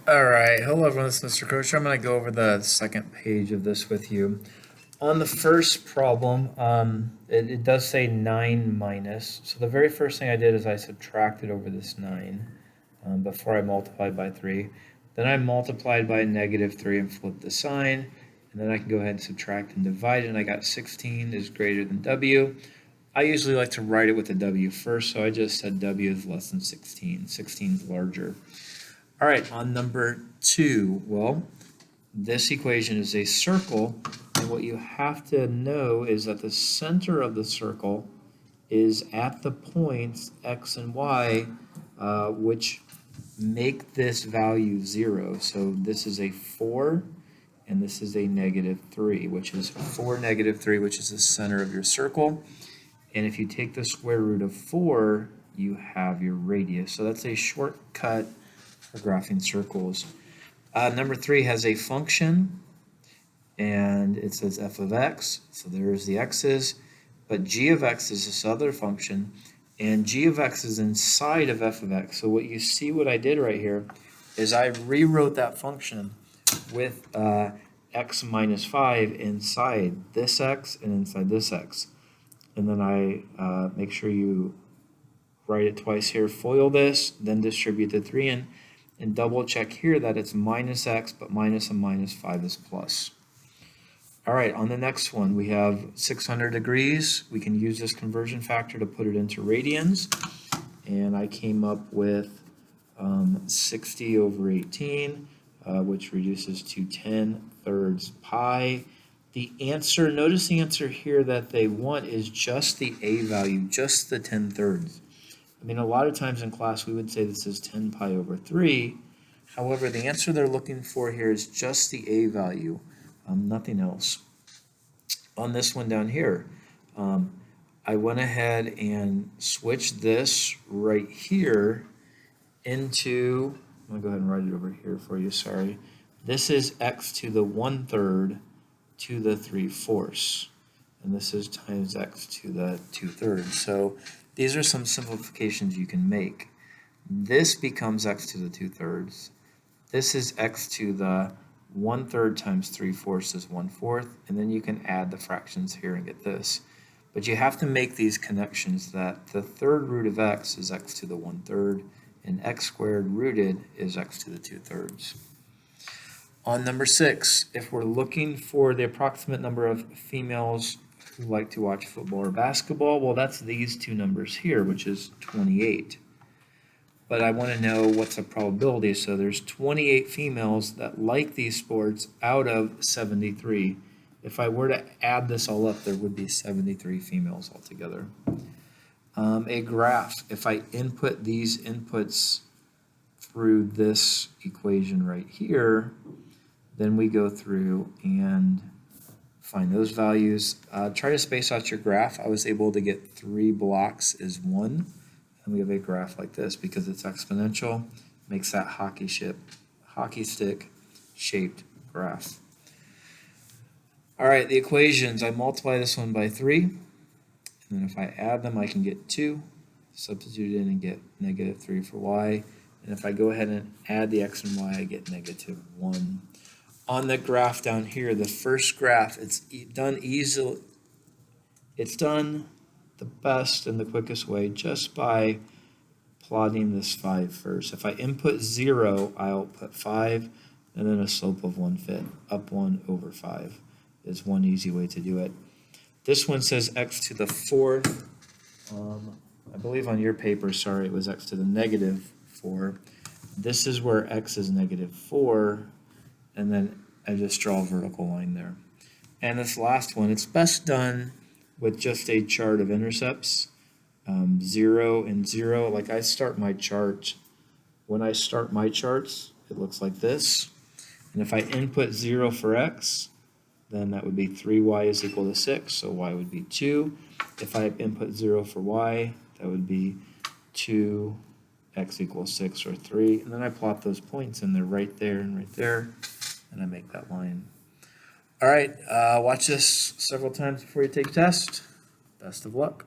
All right, hello everyone, this is Mr. Coach. I'm going to go over the second page of this with you. On the first problem, it does say 9 minus. So the very first thing I did is I subtracted over this 9 before I multiplied by 3. Then I multiplied by -3 and flipped the sign. And then I can go ahead and subtract and divide, and I got 16 is greater than W. I usually like to write it with a W first, so I just said W is less than 16. 16 is larger. All right, on number 2, well, this equation is a circle, and what you have to know is that the center of the circle is at the points X and Y, which make this value 0. So this is a 4, and this is a -3, which is 4, -3, which is the center of your circle. And if you take the square root of 4, you have your radius. So that's a shortcut for graphing circles. Number 3 has a function, and it says f of x, so there's the x's, but g of x is this other function, and g of x is inside of f of x. So what you see what I did right here is I rewrote that function with x minus 5 inside this x and inside this x. And then I make sure you write it twice here, FOIL this, then distribute the 3 in, and double check here that it's minus x, but minus and minus 5 is plus. All right, on the next one, we have 600 degrees. We can use this conversion factor to put it into radians. And I came up with 60 over 18, which reduces to 10 pi. The answer, notice the answer here that they want is just the a value, just the 10/3. I mean, a lot of times in class we would say this is 10 pi over 3. However, the answer they're looking for here is just the a value, nothing else. On this one down here, I went ahead and switched this right here into, I'm going to go ahead and write it over here for you, sorry. This is x to the 1/3 to the 3/4, and this is times x to the 2/3. So these are some simplifications you can make. This becomes x to the 2/3. This is x to the 1/3 times 3/4 is 1/4, and then you can add the fractions here and get this. But you have to make these connections that the third root of x is x to the 1/3, and x squared rooted is x to the 2/3. On number 6, if we're looking for the approximate number of females who like to watch football or basketball, well, that's these two numbers here, which is 28. But I want to know what's the probability. So there's 28 females that like these sports out of 73. If I were to add this all up, there would be 73 females altogether. A graph, if I input these inputs through this equation right here, then we go through and find those values. Try to space out your graph. I was able to get 3 blocks is 1, and we have a graph like this because it's exponential, makes that hockey stick shaped graph. All right, the equations, I multiply this one by 3, and then if I add them, I can get 2, substitute in and get -3 for y, and if I go ahead and add the x and y, I get -1. On the graph down here, the first graph, it's done easily. It's done the best and the quickest way just by plotting this 5 first. If I input 0, I'll put 5, and then a slope of 1/5. Up 1 over 5 is one easy way to do it. This one says x to the 4th. I believe on your paper, sorry, it was x to the -4. This is where x is -4. And then I just draw a vertical line there. And this last one, it's best done with just a chart of intercepts, 0 and 0. Like I start my chart, when I start my charts, it looks like this. And if I input 0 for x, then that would be 3y is equal to 6, so y would be 2. If I input 0 for y, that would be 2x equals 6 or 3. And then I plot those points, and they're right there and right there. And I make that line. All right, watch this several times before you take a test. Best of luck.